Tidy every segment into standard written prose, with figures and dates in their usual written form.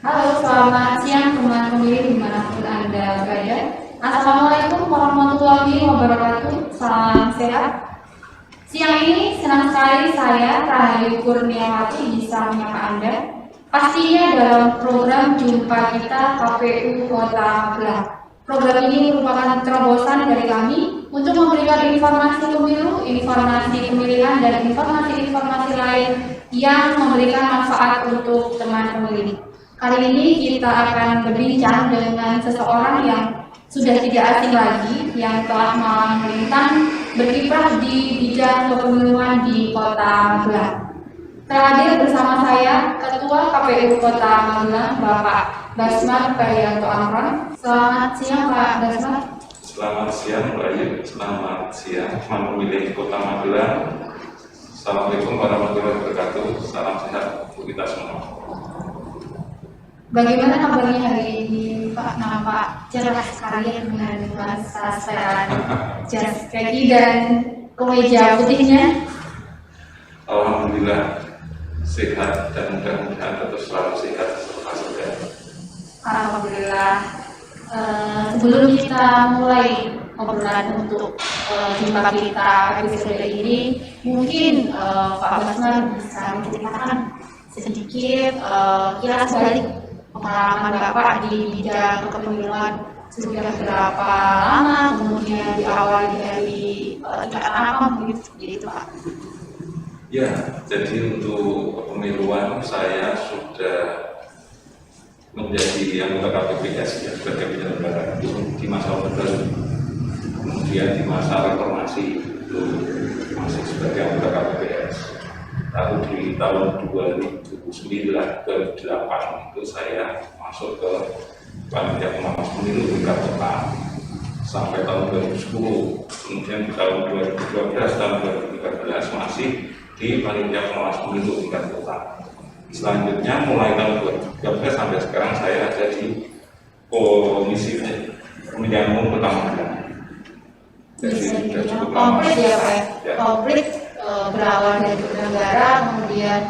Halo, selamat siang teman pemilih dimanapun Anda berada. Assalamualaikum warahmatullahi wabarakatuh. Salam sehat. Siang ini senang sekali saya, Rahayu Kurniawati, bisa menyapa Anda. Pastinya dalam program Jumpa Kita KPU Kota Magelang. Program ini merupakan terobosan dari kami untuk memberikan informasi pemilu, informasi pemilihan, dan informasi-informasi lain yang memberikan manfaat untuk teman pemilih. Kali ini kita akan berbincang dengan seseorang yang sudah tidak asing lagi, yang telah melintang berkiprah di bidang kepemiluan di Kota Magelang. Terakhir bersama saya, Ketua KPU Kota Magelang, Bapak Basmar Priyanto Amron. Selamat siang, Pak Basmar. Selamat siang, Mbak Ayu. Selamat siang, teman pemilih Kota Magelang. Assalamualaikum warahmatullahi wabarakatuh. Salam sehat untuk kita semua. Bagaimana kabarnya hari ini, Pak? Nampak cerah sekali dengan sastra jas kaki dan kemeja putihnya. Alhamdulillah sehat dan mudah-mudahan tetap selalu sehat serta sehat. Alhamdulillah. Sebelum kita mulai obrolan untuk jumpa kita episode ini, mungkin Pak Basmar bisa menceritakan sedikit kilas balik pengalaman Bapak di bidang kepemiluan sudah berapa lama, kemudian diawali dari cara apa, mungkin seperti itu, Pak. Ya, jadi untuk kepemiluan saya sudah menjadi anggota KPPS ya, sebagai penyelenggara itu di masa Orde Baru. Kemudian di masa reformasi itu masih sebagai anggota KPPS. Lalu di tahun 2009-2008 itu saya masuk ke panitia pengawas pemilu tingkat kota sampai tahun 2010. Kemudian di tahun 2012 dan 2013 masih di panitia pengawas pemilu tingkat kota. Selanjutnya mulai tahun 2013 sampai sekarang saya ada di Komisi Pemilihan Umum Kota Magelang. Jadi sudah cukup lama. Komplit ya, Pak ya. Komplit berawal dari penyelenggara, kemudian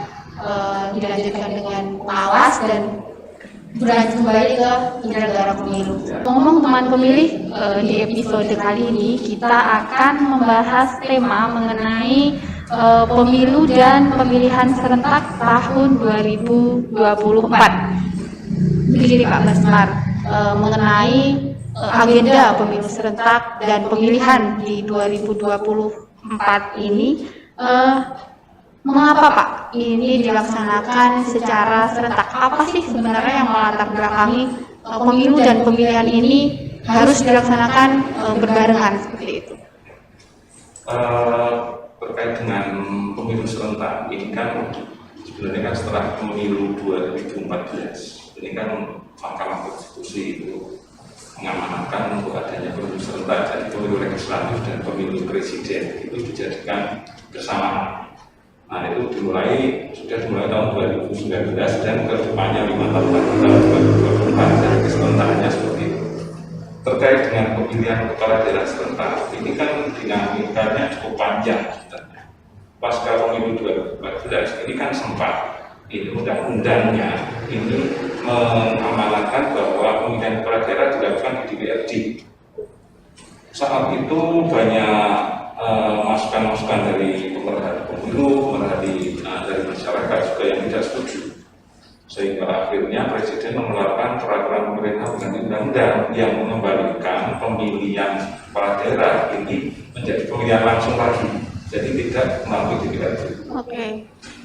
dilanjutkan dengan pengawas dan berlanjut kembali ke penyelenggara pemilu. Ngomong teman pemilih, di episode kali ini kita akan membahas tema mengenai pemilu dan pemilihan serentak tahun 2024. Begini Pak Basmar, mengenai agenda pemilu serentak dan pemilihan di 2024 ini, mengapa Pak ini dilaksanakan secara serentak? Apa sih sebenarnya yang melatar belakangi pemilu dan pemilihan ini harus dilaksanakan berbarengan seperti itu? Terkait dengan pemilu serentak ini kan sebenarnya kan setelah pemilu 2014 ini kan Mahkamah Konstitusi itu mengamanatkan untuk adanya pemilu serentak, jadi pemilu legislatif dan pemilu presiden itu dijadikan bersamaan. Nah itu sudah dimulai tahun 2019 dan kedepannya 5 tahun lagi tahun 2024, jadi keserentakannya seperti itu. Terkait dengan pemilihan kepala daerah serentak, ini kan dinamikanya cukup panjang. Pasca pemilu 2014 ini kan sempat ini undang-undangnya ini mengamanatkan bahwa pemilihan kepala daerah dilakukan di DPRD. Saat itu banyak masukan-masukan dari pemerhati pemilu, dari masyarakat juga yang tidak setuju. Sehingga akhirnya Presiden mengeluarkan peraturan pemerintah dengan undang-undang yang mengembalikan pemilihan kepala daerah ini menjadi pemilihan langsung lagi. Jadi tidak melalui DPRD.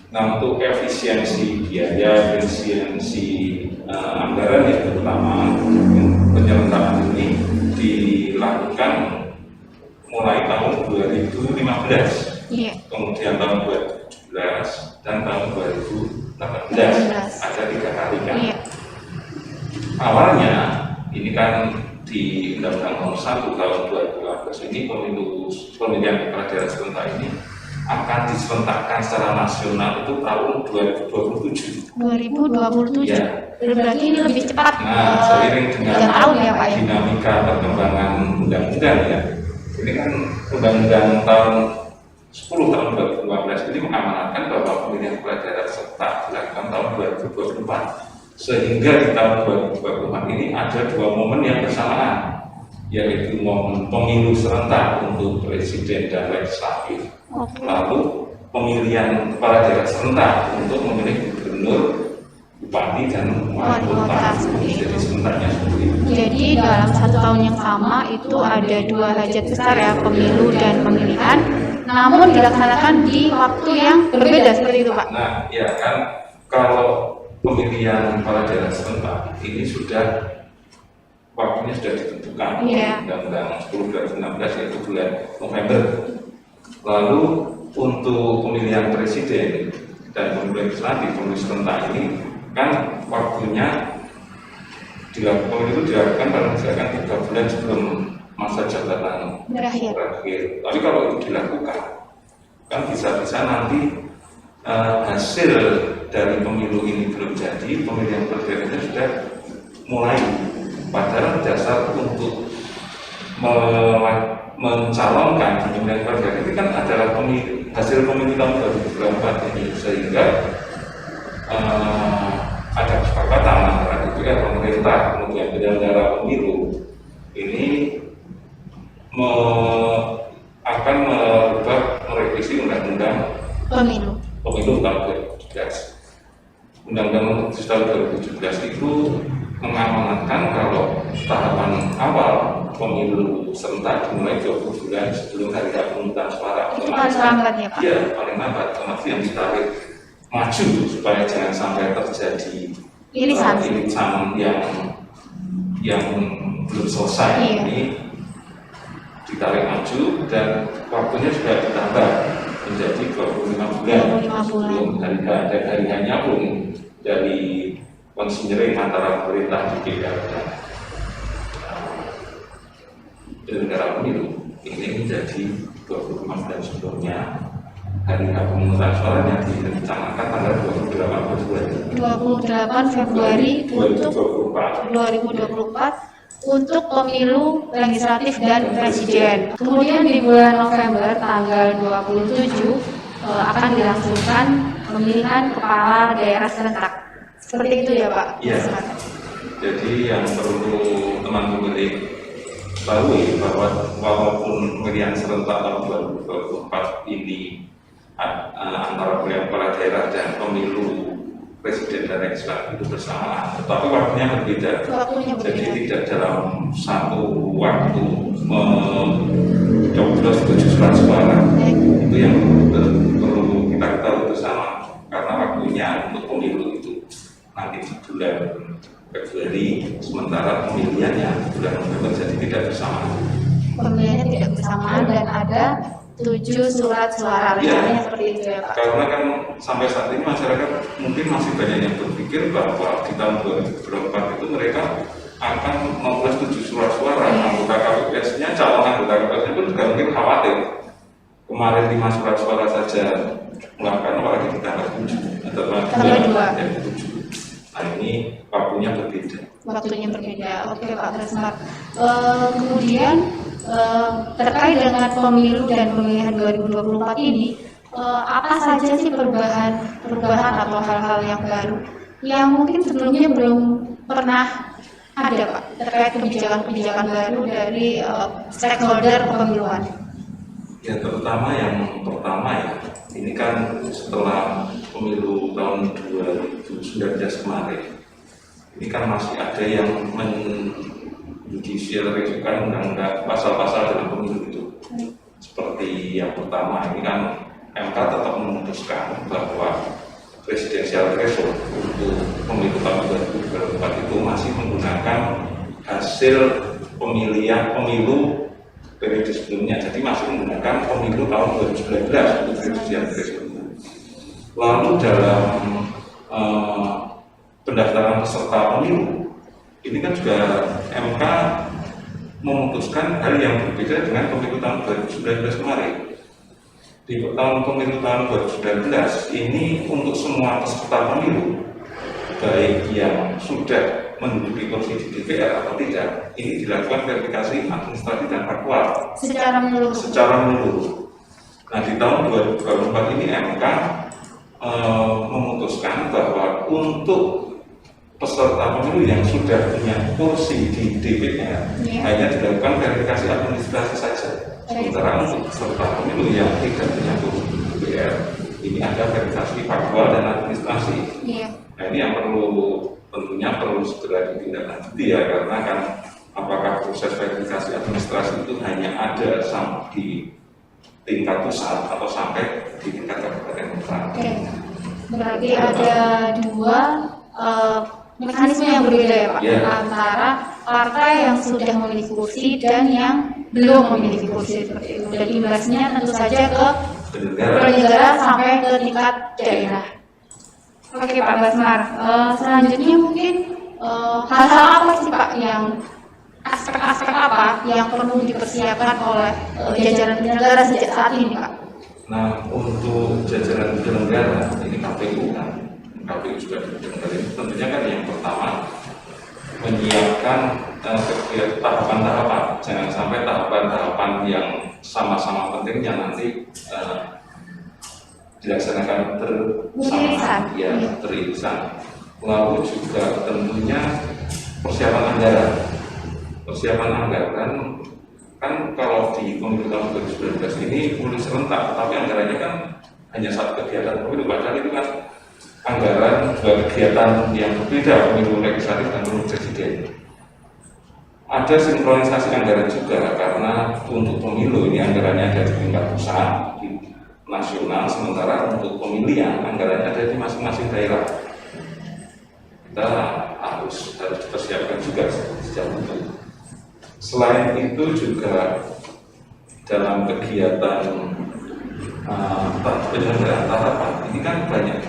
Nah untuk efisiensi biaya, efisiensi anggaran ya terutama penyelenggaraan ini dilakukan mulai tahun 2015, kemudian tahun 2017 dan tahun 2018 ada 3 kali kan. Awalnya ini kan di Undang-Undang Nomor 1 tahun 2018 ini pemilihan kepala daerah serentak ini akan diserentakkan secara nasional itu tahun 2027. 2027. Ya. Berarti ini lebih cepat. Nah, seiring dengan tahun ya, Pak, ya? dinamika perkembangan undang-undang ya. Ini kan undang-undang tahun 10 tahun 2015 ini mengamanatkan bahwa pemilihan kepala daerah serentak dilakukan tahun 2024. Sehingga di tahun 2024 ini ada dua momen yang bersamaan, yaitu momen pemilu serentak untuk presiden dan legislatif, lalu pemilihan kepala daerah serentak untuk memilih gubernur, bupati, dan wali kota. Jadi serentaknya seperti itu. Jadi dalam 1 tahun yang sama itu ada 2 hajat besar ya, pemilu dan pemilihan, namun dilaksanakan di waktu yang berbeda seperti itu Pak. Nah, ya kan kalau pemilihan kepala daerah serentak ini sudah waktunya sudah ditentukan, Undang-Undang 10 2016 yaitu bulan November. Lalu untuk pemilihan presiden dan pemilu legislatif, pemilu serentak ini kan waktunya dilakukan pada misalkan 3 bulan sebelum masa jabatan berakhir. Tapi kalau itu dilakukan, kan bisa-bisa nanti hasil dari pemilu ini belum jadi, pemilihan presidennya sudah mulai. Padahal dasar untuk mencalonkan pemilihan presiden itu kan adalah hasil pemilu tahun 2024 ini, sehingga ada kesepakatan antara DPR, pemerintah, kemudian penyelenggara pemilu ini akan merevisi undang-undang pemilu tahun 2017. Undang-undang tahun 2017 itu mengamanatkan kalau tahapan awal pemilu serentak dimulai 20 bulan sebelum hari pemungutan suara. Itu paling lambat ya Pak? Iya, paling lambat. Termasuk yang ditarik maju supaya jangan sampai terjadi irisan yang belum selesai. Ini ditarik maju dan waktunya sudah ditambah menjadi 25 bulan sebelum hari H, dan hari H-nya pun dari konsinyering antara pemerintah DPR dan penyelenggara pemilu ini menjadi 25 bulan sebelumnya. Hari H pemungutan suaranya direncanakan tanggal 28 Februari untuk 2024 untuk pemilu legislatif dan presiden. Kemudian di bulan November tanggal 27 akan dilangsungkan pemilihan kepala daerah serentak. Seperti itu ya Pak? Iya. Jadi yang perlu teman pemilih ketahui bahwa walaupun pemilihan serentak tahun 2024 ini antara pemilihan kepala daerah dan pemilu presiden dan legislatif itu bersamaan, tetapi waktunya berbeda. Jadi tidak dalam satu waktu mencoblos 7 surat suara. Itu yang perlu kita ketahui bersama, karena waktunya untuk pemilu itu nanti di bulan Februari, sementara pemilihannya bulan November, jadi tidak bersamaan. Pemilihannya tidak bersamaan dan ada 7 surat suara, seperti itu ya Pak? Karena kan sampai saat ini masyarakat mungkin masih banyak yang berpikir bahwa di tahun 2024 itu mereka akan membuat 7 surat suara. Anggota KPPS-nya, calon anggota KPPS-nya pun juga mungkin khawatir. Kemarin 5 surat suara saja melakukan, apalagi di tanggal 7 atau tanggal 7. Nah ini waktunya berbeda. Oke Pak Tresmar. Kemudian terkait dengan pemilu dan pemilihan 2024 ini, apa saja sih perubahan atau hal-hal yang baru yang mungkin sebelumnya belum pernah ada Pak, terkait kebijakan-kebijakan baru dari stakeholder kepemiluan? Ya, terutama yang pertama ya, ini kan setelah pemilu tahun 2019 kemarin, ini kan masih ada yang menjudicial review-kan undang-undang pasal-pasal dalam pemilu itu. Seperti yang pertama, ini kan MK tetap memutuskan bahwa presidensial threshold untuk pemilu tahun 2024 itu masih menggunakan hasil pemilu periode sebelumnya, jadi masih menggunakan pemilu tahun 2019 untuk presidensial threshold. Lalu dalam pendaftaran peserta pemilu, ini kan juga MK memutuskan hal yang berbeda dengan pemilu tahun 2019 kemarin. Di pemilu tahun 2019 ini untuk semua peserta pemilu, baik yang sudah menduduki kursi di DPR atau tidak, ini dilakukan verifikasi administratif dan faktual secara menyeluruh. Nah di tahun 2024 ini MK memutuskan bahwa untuk peserta pemilu yang sudah punya kursi di DPR hanya dilakukan verifikasi administrasi saja. Sementara untuk peserta pemilu yang tidak punya kursi di DPR ini ada verifikasi faktual dan administrasi. Nah ini yang tentunya perlu segera ditindaklanjuti ya, karena kan apakah proses verifikasi administrasi itu hanya ada di tingkat pusat atau sampai di tingkat kabupaten kota. Berarti ada dua mekanisme yang berbeda ya Pak, antara partai yang sudah memiliki kursi dan yang belum memiliki kursi seperti itu, dan imbasnya tentu saja ke penyelenggara sampai ke tingkat daerah. Oke Pak Basmar, selanjutnya mungkin hal-hal apa sih Pak yang aspek-aspek apa yang perlu dipersiapkan oleh jajaran penyelenggara sejak saat ini Pak? Nah untuk jajaran penyelenggara ini KPU kan, KPU juga didengar, tentunya kan yang pertama menyiapkan tahapan-tahapan, jangan sampai tahapan-tahapan yang sama-sama penting yang nanti dilaksanakan bersamaan, teririsan. Lalu juga tentunya persiapan anggaran. Persiapan anggaran kan kalau di pemilu tahun 2019 ini pemilu serentak, tapi anggarannya kan hanya satu kegiatan pemilu, padahal itu kan anggaran dua kegiatan yang berbeda, pemilu legislatif dan pemilu presiden. Ada sinkronisasi anggaran juga karena untuk pemilu ini anggarannya ada di tingkat pusat, di nasional, sementara untuk pemilihan anggarannya ada di masing-masing daerah. Kita harus dipersiapkan juga sejauh itu. Selain itu juga dalam kegiatan penyelenggaraan tahapan ini kan banyak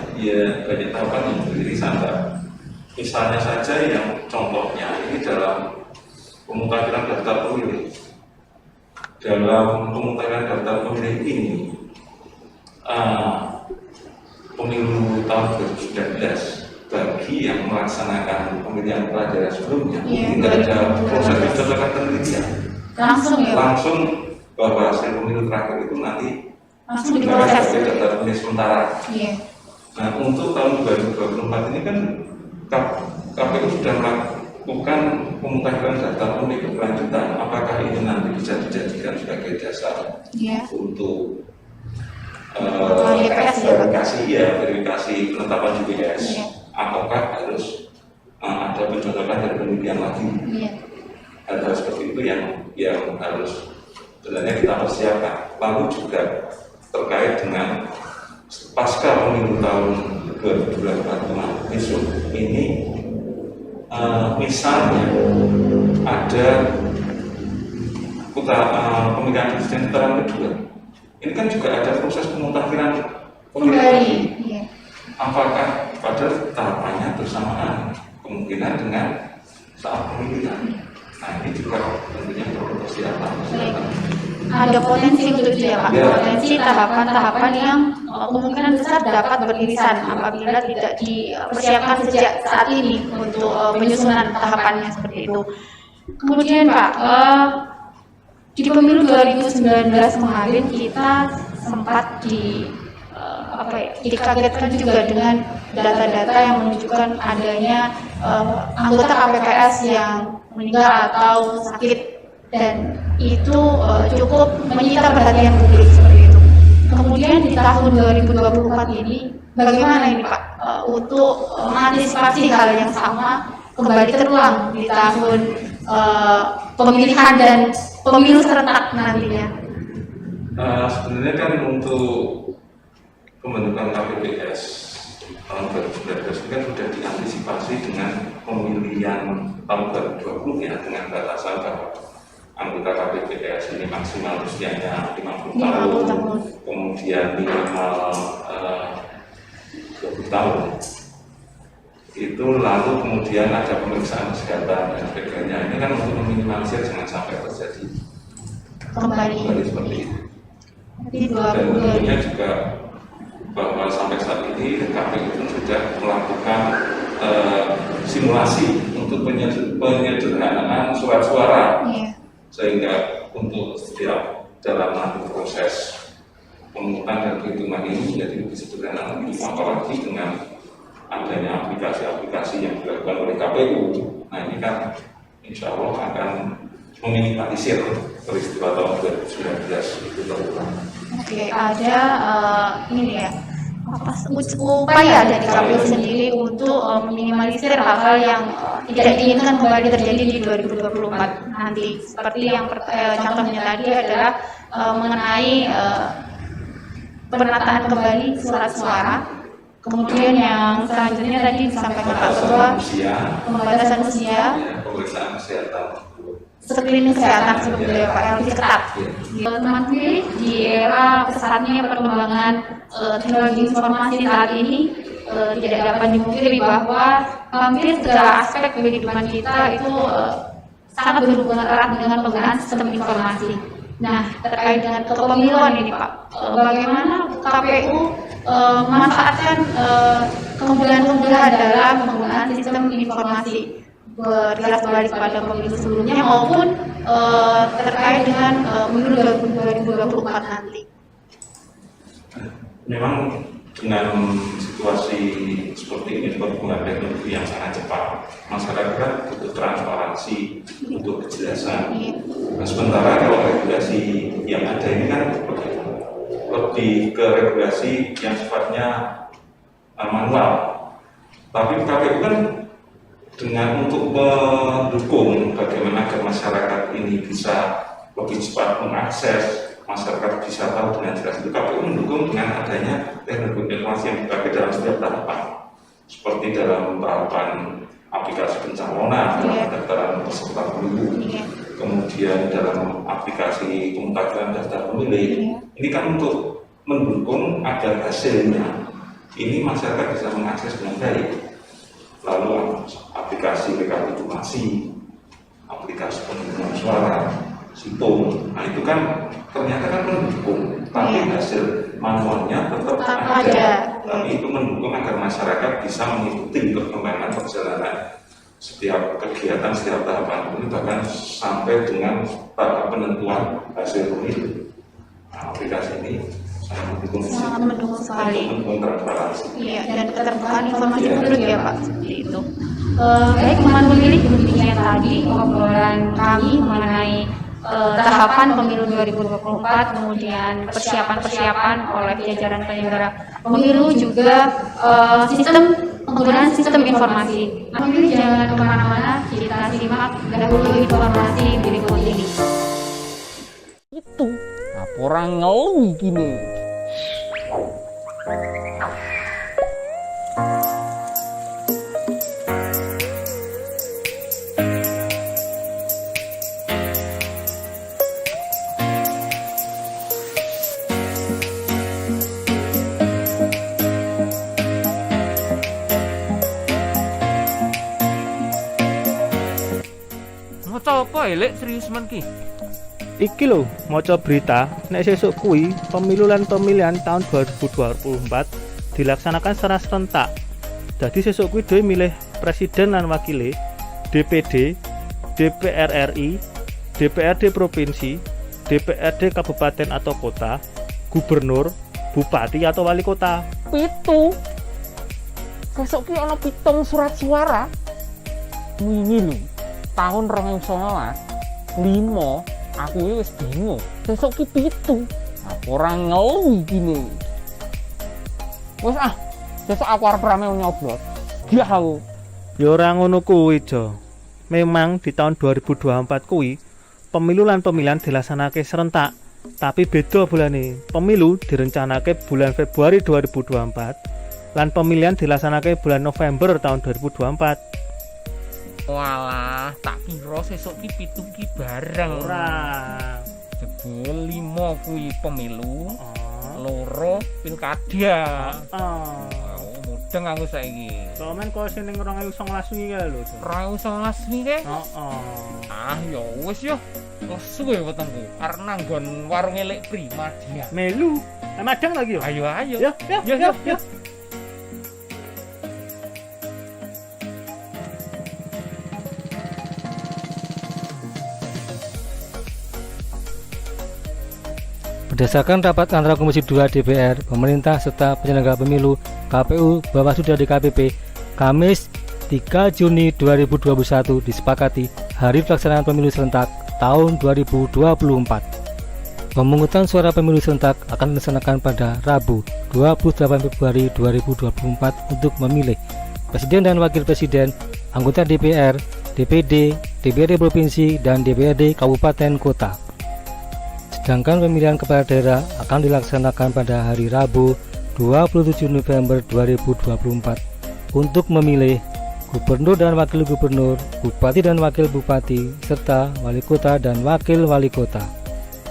tahapan yang beririsan. Misalnya saja yang contohnya ini dalam pemutakhiran daftar pemilih. Dalam pemutakhiran daftar pemilih ini pemilu tahun 2019 bagi yang melaksanakan pemilihan pelajaran sebelumnya tidak ada proses berdasarkan penelitian, langsung bahwa hasil pemilu terakhir itu nanti langsung diproses sebagai daftar pemilih sementara. Nah untuk tahun 2024 ini kan KPU sudah melakukan pemutakhiran daftar pemilih berkelanjutan. Apakah ini nanti bisa dijadikan sebagai dasar untuk verifikasi penetapan GPS, ataukah harus ada pencocokan dan penelitian lagi? Hal-hal seperti itu yang harus sebenarnya kita persiapkan. Lalu juga terkait dengan pasca pemilu tahun 2024 besok ini, misalnya ada pemilihan presiden putaran kedua, ini kan juga ada proses pemutakhiran kembali. Apakah pada tahapannya bersamaan kemungkinan dengan saat pemilihan? Nah ini juga tentunya perlu persiapan. Ada potensi untuk itu ya Pak, potensi tahapan-tahapan yang kemungkinan besar dapat beririsan apabila tidak dipersiapkan sejak saat ini untuk penyusunan tahapannya seperti itu. Kemudian Pak, di pemilu 2019 kemarin kita sempat dikagetkan juga dengan data-data yang menunjukkan adanya anggota KPPS yang meninggal atau sakit, dan itu cukup menyita perhatian publik seperti itu. Kemudian di tahun 2024 ini bagaimana ini Pak untuk mengantisipasi hal yang sama kembali terulang di tahun pemilihan dan pemilu serentak nantinya? Sebenarnya kan untuk pembentukan KPPS tahun 2019 ini kan sudah diantisipasi dengan pemilihan tahun 2020 ya, dengan batasan bahwa anggota KPPS ini maksimal usianya 50 tahun, kemudian minimal 20 tahun. Itu lalu kemudian ada pemeriksaan kesehatan dan sebagainya. Ini kan untuk meminimalisir jangan sampai terjadi kembali seperti itu. Dan tentunya juga bahwa sampai saat ini KPU itu sudah melakukan simulasi untuk penyederhanaan surat suara, sehingga untuk setiap dalam nanti proses pemungutan dan perhitungan ini menjadi lebih sederhana lagi, apalagi dengan adanya aplikasi-aplikasi yang dilakukan oleh KPU. Nah ini kan insya Allah akan meminimalisir peristiwa tahun 2019 itu terulang. Oke, ada ini ya, upaya dari KPU sendiri untuk meminimalisir hal-hal yang tidak diinginkan kembali terjadi di 2024 nanti. Seperti yang contohnya tadi adalah mengenai penataan kembali surat suara. Kemudian yang selanjutnya tadi disampaikan Pak Ketua, pembatasan usia, pemeriksaan kesehatan, screening kesehatan sebetulnya Pak yang lebih ketat. Teman pilih di era pesatnya perkembangan teknologi informasi saat ini, tidak dapat dimungkiri bahwa hampir segala aspek kehidupan kita itu sangat berhubungan erat dengan penggunaan sistem informasi. Nah, terkait dengan kepemiluan ini Pak, bagaimana KPU memanfaatkan kemudahan-kemudahan dalam penggunaan sistem informasi berkilas balik pada pemilu sebelumnya maupun terkait dengan pemilu 2024 nanti. Memang dengan situasi seperti ini, perkembangan teknologi yang sangat cepat, masyarakat butuh transparansi, butuh kejelasan. Nah, sementara kalau regulasi yang ada ini kan lebih ke regulasi yang sifatnya manual. Tapi KPU kan dengan untuk mendukung bagaimana agar masyarakat ini bisa lebih cepat mengakses, masyarakat bisa tahu dengan jelas, itu KPU mendukung dengan adanya teknologi informasi yang dipakai dalam setiap tahapan, seperti dalam tahapan aplikasi pencalonan, dalam pendaftaran peserta pemilu, kemudian dalam aplikasi pemutahiran daftar pemilih. Ini kan untuk mendukung agar hasilnya ini masyarakat bisa mengakses dengan baik. Lalu aplikasi rekapitulasi, aplikasi penghitungan suara, situng, nah itu kan ternyata kan mendukung, tapi hasil manualnya tetap ada. Tapi itu mendukung agar masyarakat bisa mengikuti perkembangan perjalanan setiap kegiatan, setiap tahapan ini, bahkan sampai dengan tahap penentuan hasil pemilu. Nah, aplikasi ini sangat mendukung sekali untuk transparansi. Iya, dan keterbukaan informasi publik ya Pak, seperti itu. Baik teman pemilih, demikian tadi obrolan kami mengenai tahapan pemilu 2024, kemudian persiapan-persiapan oleh jajaran penyelenggara pemilu, juga penggunaan sistem informasi. Pemilih jangan kemana-mana, kita simak dahulu informasi berikut ini. Itu laporan ngeluh gini. Maca apa elek serius men ki? Iki lho, maca berita nek sesuk kuwi pemilu lan pemilihan tahun 2024 dilaksanakan secara serentak. Jadi sesuk kuwi dhewe milih presiden lan wakile, DPD, DPR RI, DPRD provinsi, DPRD kabupaten atau kota, gubernur, bupati atau wali kota. Pitu. Sesuk ki ana 7 surat suara. Wingi lho, tahun 2019, 5 aku wis bingung. Sesuk ki 7. Ora ngeluh gini. Wes sesuk aku arep rame nyoblot. Ya aku. Ya ora ngono kuwi, Jo. Memang di tahun 2024 kuwi pemilu lan pemilihan dilaksanaake serentak, tapi beda bulane. Pemilu direncanake bulan Februari 2024 lan pemilihan dilaksanaake bulan November tahun 2024. Walah, tak kira sesuk ki 7 ki bareng. Ora. Jebul 5 kuwi pemilu, 2 pilkada. Mudeng aku saiki. Komen kok sing ning 2019 wingi kae lho. 2019 wingi? Ya wis yo. Lesu ya wetengku. Arep nanggon warung elek Primadia. Melu. Madang lagi yo. Ayo. Yo. Berdasarkan rapat antara Komisi 2 DPR, pemerintah serta penyelenggara pemilu KPU Bawaslu dan DKPP Kamis 3 Juni 2021 disepakati hari pelaksanaan pemilu serentak tahun 2024. Pemungutan suara pemilu serentak akan dilaksanakan pada Rabu 28 Februari 2024 untuk memilih Presiden dan Wakil Presiden, anggota DPR, DPD, DPRD Provinsi, dan DPRD Kabupaten Kota. Sedangkan pemilihan kepala daerah akan dilaksanakan pada hari Rabu 27 November 2024 untuk memilih Gubernur dan Wakil Gubernur, Bupati dan Wakil Bupati, serta Wali Kota dan Wakil Wali Kota.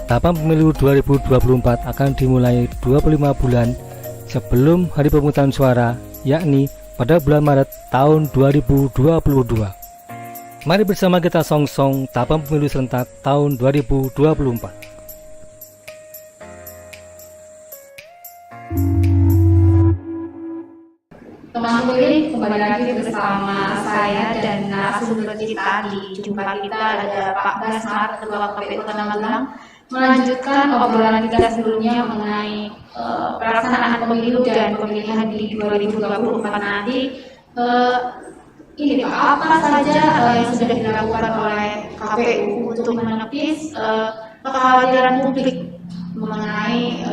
Tahapan pemilu 2024 akan dimulai 25 bulan sebelum hari pemungutan suara, yakni pada bulan Maret tahun 2022. Mari bersama kita song-song tahapan pemilu serentak tahun 2024. Teman pemilih, kembali lagi bersama saya dan narasumber kita di jumpa kita ada Pak Basmar, Ketua KPU Kota Magelang, melanjutkan obrolan kita sebelumnya mengenai pelaksanaan pemilu dan pemilihan di 2024 nanti. Ini Pak, apa saja yang sudah dilakukan oleh KPU untuk menepis kekhawatiran publik mengenai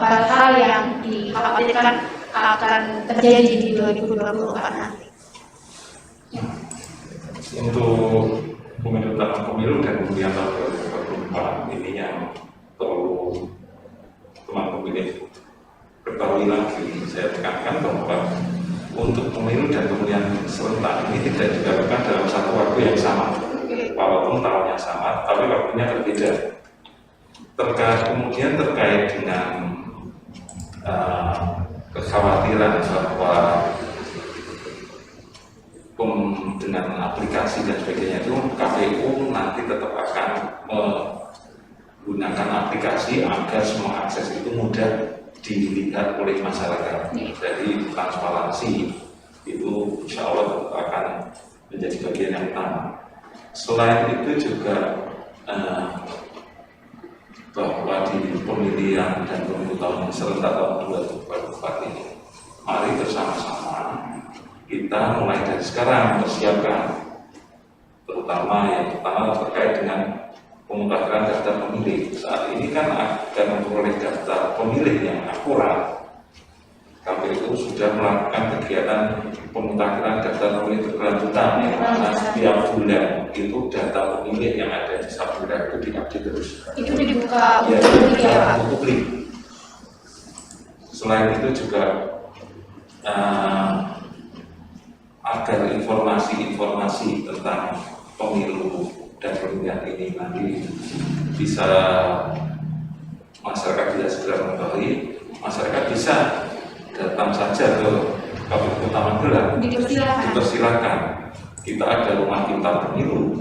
hal-hal yang dikhawatirkan akan terjadi di 2024 nanti. Untuk pemilu dan pemilihan tahun 2024 ini yang perlu teman pemilih ketahui lagi, saya tekankan bahwa untuk pemilu dan pemilihan serentak ini tidak dilakukan dalam satu waktu yang sama, walaupun tahunnya sama, tapi waktunya berbeda. Kemudian terkait dengan kekhawatiran bahwa dengan aplikasi dan sebagainya itu KPU nanti tetap akan menggunakan aplikasi agar semua akses itu mudah dilihat oleh masyarakat. Jadi transparansi itu insya Allah akan menjadi bagian yang utama. Selain itu juga bahwa di pemilihan dan pemilu tahun serentak tahun 2024 ini, mari bersama-sama kita mulai dari sekarang mempersiapkan, terutama yang pertama terkait dengan pemutahiran daftar pemilih. Saat ini kan agar memperoleh daftar pemilih yang akurat, KPU sudah melakukan kegiatan pemutakhiran daftar pemilih berkelanjutan, yang mana setiap bulan itu data pemilih yang ada di Sabura itu diupdate terus. Itu dibuka untuk publik. Selain itu juga agar informasi tentang pemilu dan pemilihan ini nanti bisa masyarakat bisa segera mengetahui, masyarakat bisa datang saja ke KPU Kota Magelang, dipersilakan. Kita ada rumah pintar pemilu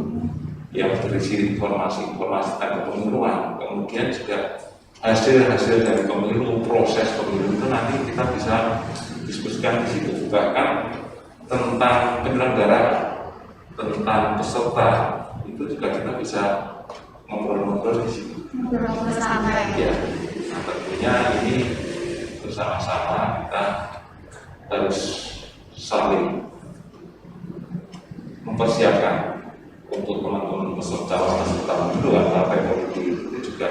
yang berisi informasi-informasi tentang pemiluan, kemudian juga hasil-hasil dari pemilu, proses pemilu itu nanti kita bisa diskusikan di situ. Bahkan tentang penyelenggara, tentang peserta, itu juga kita bisa ngobrol-ngobrol di situ. Ya, nah, tentunya ini bersama-sama kita harus saling mempersiapkan untuk teman-teman peserta pemilu partai politik itu juga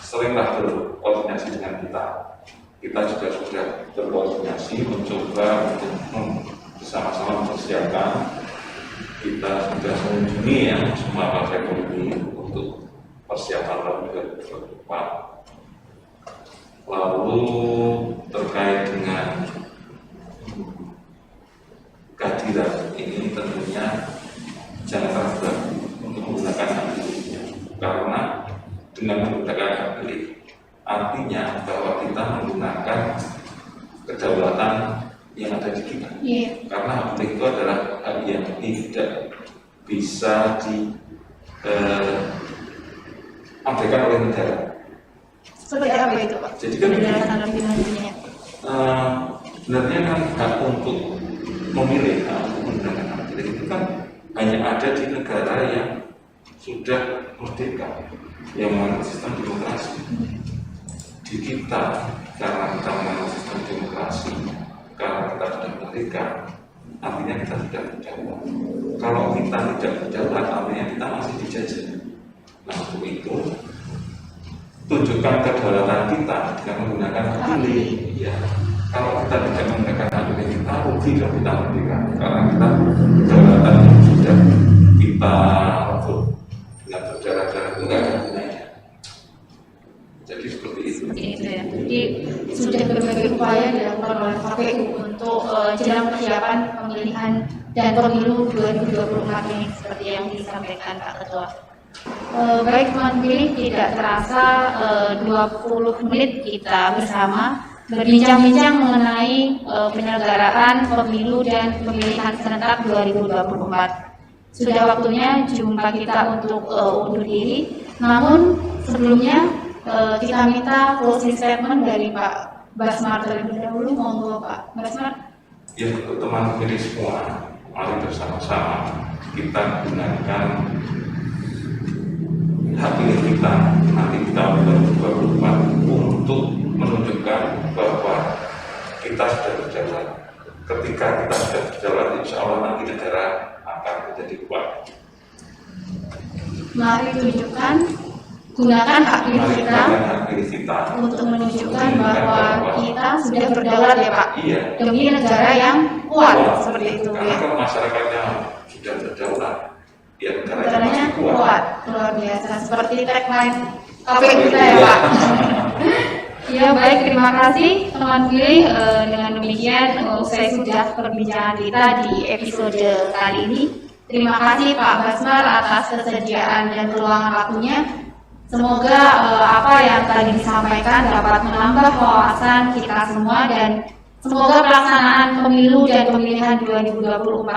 seringlah berkoordinasi dengan kita. Kita juga sudah berkoordinasi mencoba untuk bersama-sama mempersiapkan. Kita sudah mengunjungi ya semua partai politik untuk persiapan tahun 2024. Lalu terkait dengan kehadiran ini tentunya jangan ragu untuk menggunakan hak pilihnya, karena dengan menggunakan hak pilih artinya bahwa kita menggunakan kedaulatan yang ada di kita. Karena hak pilih itu adalah hak yang tidak bisa diabaikan oleh negara. Seperti apa itu Pak? Jadi kan sebenarnya kan hak untuk memilih, hak untuk menggunakan hak pilih itu kan hanya ada di negara yang sudah merdeka, yang menganut sistem demokrasi. di kita, karena kita mengenal sistem demokrasi, karena kita sudah merdeka, artinya kita sudah berdaulat. Kalau kita tidak berdaulat, artinya kita masih dijajah. Nah, untuk itu tunjukkan kedaulatan kita dengan menggunakan hak pilih. Ya, kalau kita tidak menggunakan hak pilih, kita rugi kalau kita merdeka, karena kita kedaulatan yang sudah kita rebut dengan berdarah-darah itu nggak ada gunanya. Jadi seperti itu. Ya. Jadi sudah berbagai upaya dilakukan oleh KPU untuk jelang persiapan pemilihan dan pemilu 2024 ini seperti yang disampaikan Pak Ketua. Baik teman pilih, tidak terasa 20 menit kita bersama berbincang-bincang mengenai penyelenggaraan pemilu dan pemilihan serentak 2024. Sudah waktunya jumpa kita untuk undur diri. Namun sebelumnya kita minta closing statement dari Pak Basmar terlebih dahulu. Monggo Pak Basmar. Ya, untuk teman pilih semua, mari bersama-sama kita gunakan hak pilih kita nanti di tahun 2024 untuk menunjukkan bahwa kita sudah berdaulat. Ketika kita sudah berdaulat, insya Allah nanti negara akan menjadi kuat. Mari tunjukkan, gunakan hak pilih Mari kita gunakan hak pilih kita untuk menunjukkan bahwa kita sudah berdaulat ya Pak, iya, demi negara yang kuat seperti itu karena ya. kalau masyarakatnya sudah berdaulat, ya negaranya Negaranya masih kuat. kuat, luar biasa. Seperti tagline KPU kita ya Pak. Ya baik, terima kasih teman pilih. Dengan demikian saya sudah perbincangan kita di episode kali ini. Terima kasih Pak Basmar atas kesediaan dan keluangan waktunya. Semoga apa yang tadi disampaikan dapat menambah wawasan kita semua dan semoga pelaksanaan pemilu dan pemilihan 2024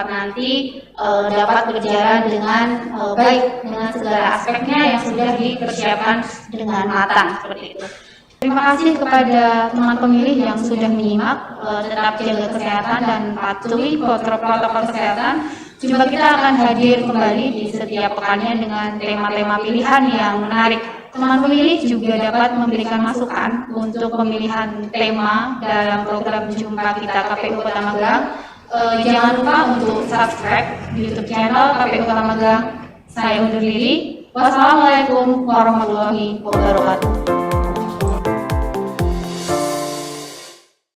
nanti dapat berjalan dengan baik dengan segala aspeknya yang sudah dipersiapkan dengan matang seperti itu. Terima kasih kepada teman pemilih yang sudah menyimak. Tetap jaga kesehatan dan patuhi protokol kesehatan. Jumpa kita akan hadir kembali di setiap pekannya dengan tema-tema pilihan yang menarik. Teman pemilih juga dapat memberikan masukan untuk pemilihan tema dalam program Jumpa Kita KPU Kota Magelang. Jangan lupa untuk subscribe YouTube channel KPU Kota Magelang. Saya undur diri. Wassalamualaikum warahmatullahi wabarakatuh.